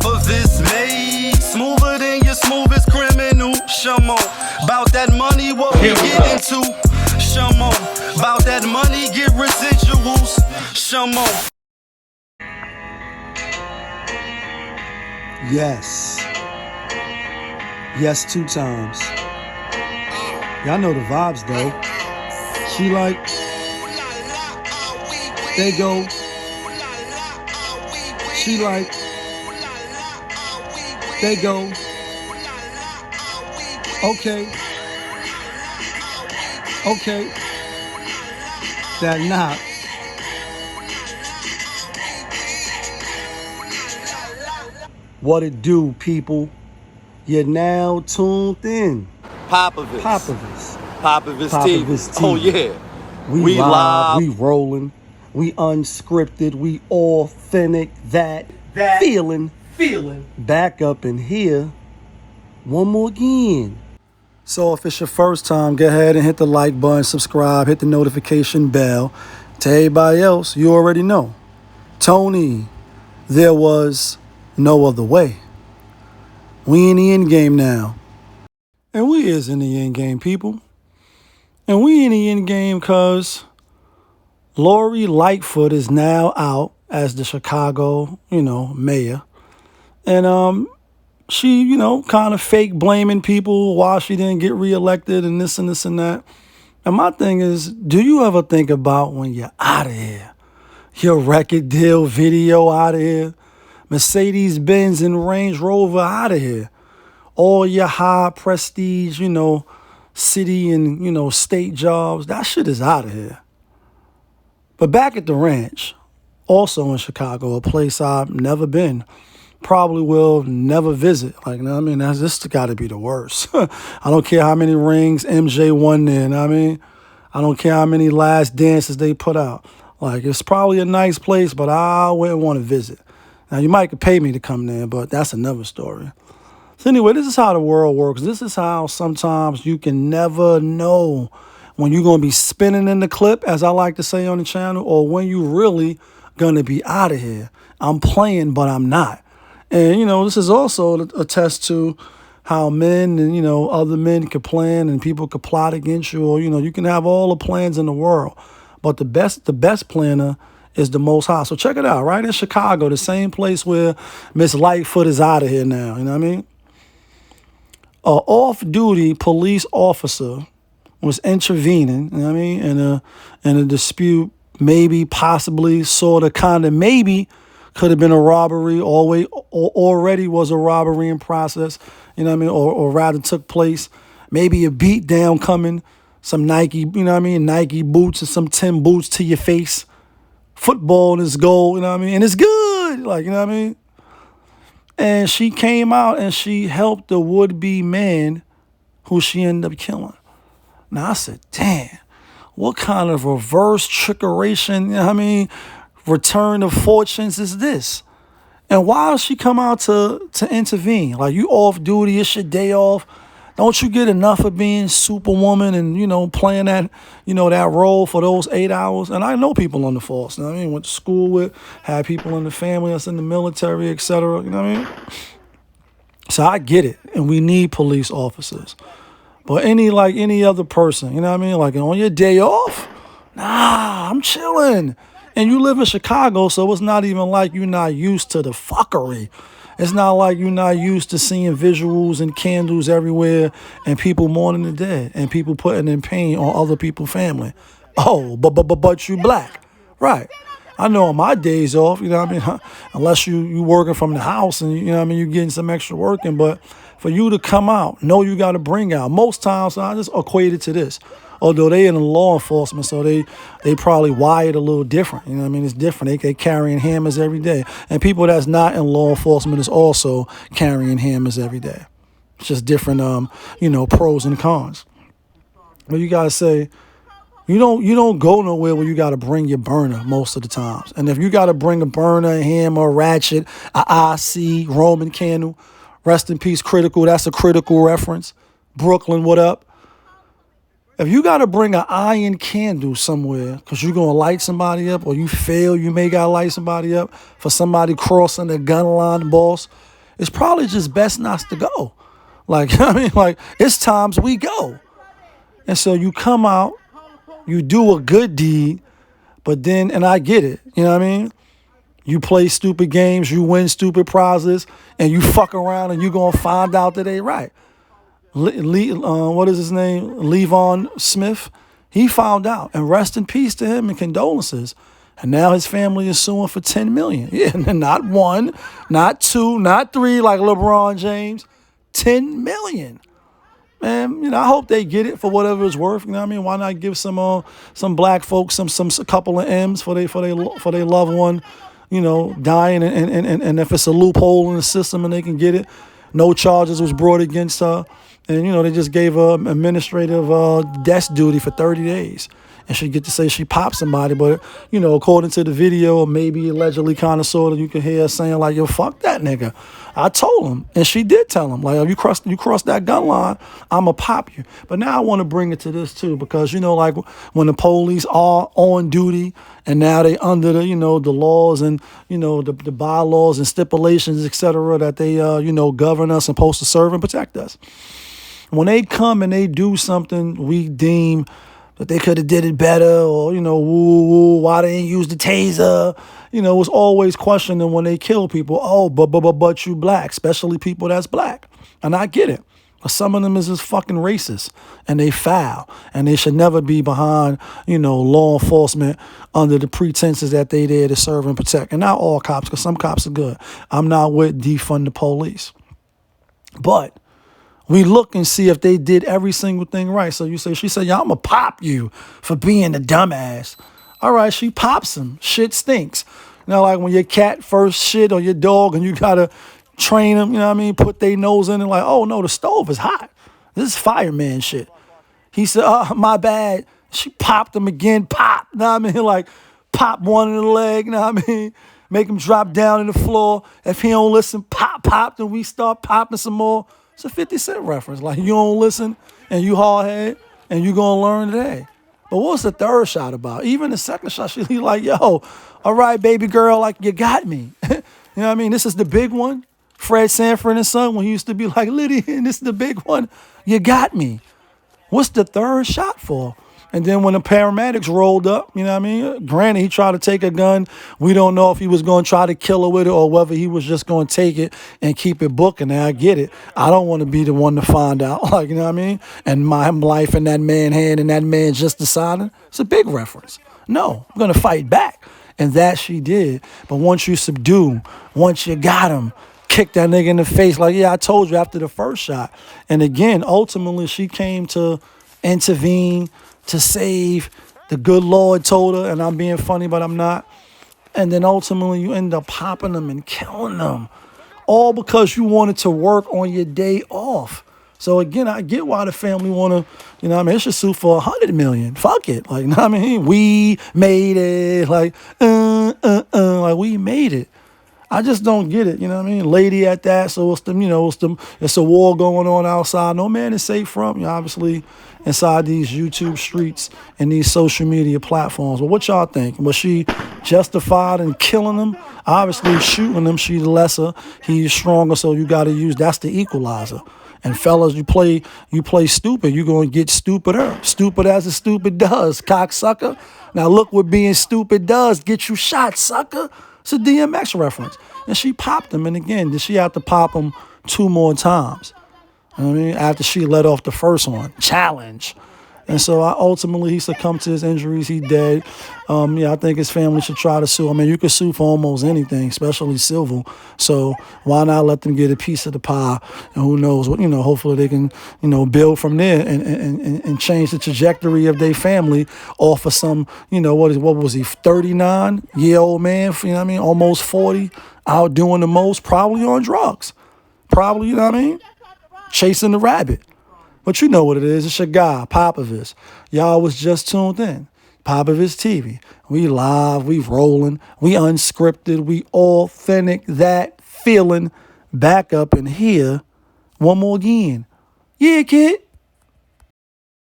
of this made smoother than your smoothest criminal. Shamo, about that money, what we get into. Shamo, about that money, get residuals. Shamo. Yes. Yes, 2 times. Y'all know the vibes though. She like, they go. She like, they go. Okay. Okay. That knock. What it do, people? You're now tuned in. PoFFiceR. PoFFiceR. TV. TV. Oh yeah. We live, we rolling, we unscripted, we authentic, that feeling back up in here one more again. So if it's your first time, go ahead and hit the like button, subscribe, hit the notification bell. To everybody else, you already know. Tony, there was no other way. We in the end game now. And we is in the end game, people. And we in the end game because Lori Lightfoot is now out as the Chicago, mayor. And she, kind of fake blaming people why she didn't get reelected and this and this and that. And my thing is, do you ever think about when you're out of here? Your record deal video out of here. Mercedes-Benz and Range Rover out of here. All your high prestige, city and, state jobs, that shit is out of here. But back at the ranch, also in Chicago, a place I've never been, probably will never visit. This got to be the worst. I don't care how many rings MJ won there, I don't care how many last dances they put out. It's probably a nice place, but I wouldn't want to visit. Now, you might could pay me to come there, but that's another story. So anyway, this is how the world works. This is how sometimes you can never know when you're going to be spinning in the clip, as I like to say on the channel, or when you really going to be out of here. I'm playing, but I'm not. And, this is also a test to how men and, other men can plan and people could plot against you, or, you can have all the plans in the world. But the best planner is the Most High. So check it out, right in Chicago, the same place where Miss Lightfoot is out of here now, you know what I mean? An off-duty police officer was intervening, in a dispute, maybe, possibly, sort of, kind of, maybe could have been a robbery, already was a robbery in process, or rather took place, maybe a beat down coming, some Nike, Nike boots and some Tim boots to your face, football in his goal, and it's good, And she came out and she helped the would-be man who she ended up killing. Now, I said, damn, what kind of reverse trickeration, return of fortunes is this? And why does she come out to intervene? You off duty, it's your day off. Don't you get enough of being Superwoman and, playing that, that role for those 8 hours? And I know people on the force, went to school with, had people in the family that's in the military, etc., So I get it, and we need police officers. But any other person, on your day off, nah, I'm chilling. And you live in Chicago, so it's not even like you're not used to the fuckery. It's not like you're not used to seeing visuals and candles everywhere and people mourning the dead and people putting in pain on other people's family. Oh, but you black. Right. I know on my days off, unless you working from the house and, you're getting some extra working. But for you to come out, know you got to bring out. Most times, I just equate it to this. Although they in law enforcement, so they probably wired a literlittle different. It's different. They carrying hammers every day. And people that's not in law enforcement is also carrying hammers every day. It's just different, pros and cons. But you gotta say, you don't go nowhere where you gotta bring your burner most of the times. And if you gotta bring a burner, a hammer, a ratchet, a IC, Roman candle, rest in peace, Critical. That's a Critical reference. Brooklyn, what up? If you got to bring an iron candle somewhere because you're going to light somebody up, or you fail, you may got to light somebody up for somebody crossing the gun line, boss, it's probably just best not to go. Like, I mean, like, it's times we go. And so you come out, you do a good deed, but then, and I get it, you know what I mean? You play stupid games, you win stupid prizes, and you fuck around and you're going to find out that they right. What is his name? LeeVoN SmiTh. He found out, and rest in peace to him and condolences. And now his family is suing for $10 million. Yeah, not one, not two, not three like LeBron James. $10 million. Man, you know, I hope they get it for whatever it's worth. You know what I mean? Why not give some black folks a couple of M's for their loved one, you know, dying, and if it's a loophole in the system and they can get it, no charges was brought against her. And, you know, they just gave her administrative desk duty for 30 days. And she get to say she popped somebody. But, you know, according to the video, or maybe allegedly kind of sort of, you can hear her saying, like, yo, fuck that nigga. I told him. And she did tell him, like, if you cross that gun line, I'm going to pop you. But now I want to bring it to this, too, because, you know, like when the police are on duty and now they under the, you know, the laws and, you know, the bylaws and stipulations, et cetera, that they, you know, govern us and supposed to serve and protect us. When they come and they do something we deem that they could have did it better, or, you know, why they didn't use the taser, you know, it's always questioning when they kill people. Oh, but you black, especially people that's black. And I get it. But some of them is just fucking racist, and they foul, and they should never be behind, you know, law enforcement under the pretenses that they there to serve and protect. And not all cops, because some cops are good. I'm not with defund the police. But we look and see if they did every single thing right. So she said, yeah, I'm going to pop you for being a dumbass. All right, she pops him. Shit stinks. You know, like when your cat first shit, or your dog, and you got to train them, you know what I mean, put their nose in and like, oh, no, the stove is hot. This is fireman shit. He said, oh, my bad. She popped him again, pop. You know what I mean? Like, pop one in the leg, you know what I mean? Make him drop down in the floor. If he don't listen, pop, then we start popping some more. It's a 50 Cent reference. Like, you don't listen and you hard head and you gonna learn today. But what's the third shot about? Even the second shot, she like, yo, all right, baby girl, like, you got me. You know what I mean? This is the big one. Fred Sanford and Son, when he used to be like, Liddy, and this is the big one. You got me. What's the third shot for? And then when the paramedics rolled up, you know what I mean? Granted, he tried to take a gun. We don't know if he was going to try to kill her with it or whether he was just going to take it and keep it booking. And I get it. I don't want to be the one to find out, like, you know what I mean? And my life in that man's hand and that man just deciding. It's a big reference. No, I'm going to fight back. And that she did. But once you subdue, once you got him, kick that nigga in the face like, yeah, I told you after the first shot. And again, ultimately, she came to intervene, to save. The good Lord told her, and I'm being funny, but I'm not. And then ultimately you end up popping them and killing them, all because you wanted to work on your day off. So again, I get why the family want to, you know what I mean, it should sue for $100 million. Fuck it. Like, you know what I mean? We made it. Like, like, we made it. I just don't get it, you know what I mean? Lady at that, so it's them, you know, it's a war going on outside. No man is safe from, you know, obviously, inside these YouTube streets and these social media platforms. But what y'all think? Was she justified in killing them? Obviously, shooting them, she's lesser. He's stronger, so you got to use, that's the equalizer. And fellas, you play stupid, you're going to get stupider. Stupid as a stupid does, cocksucker. Now look what being stupid does. Get you shot, sucker. It's a DMX reference. And she popped him. And again, did she have to pop him 2 more times? You know what I mean? After she let off the first one. Challenge. And so ultimately, he succumbed to his injuries. He dead. Yeah, I think his family should try to sue. I mean, you can sue for almost anything, especially civil. So why not let them get a piece of the pie? And who knows what, you know, hopefully they can, you know, build from there and change the trajectory of their family off of some, you know, what was he, 39-year-old man, you know what I mean? Almost 40, out doing the most, probably on drugs. Probably, you know what I mean? Chasing the rabbit. But you know what it is. It's your guy, oFFiceR. Y'all was just tuned in. oFFiceR TV. We live, we rolling, we unscripted, we authentic, that feeling back up in here one more again. Yeah, kid.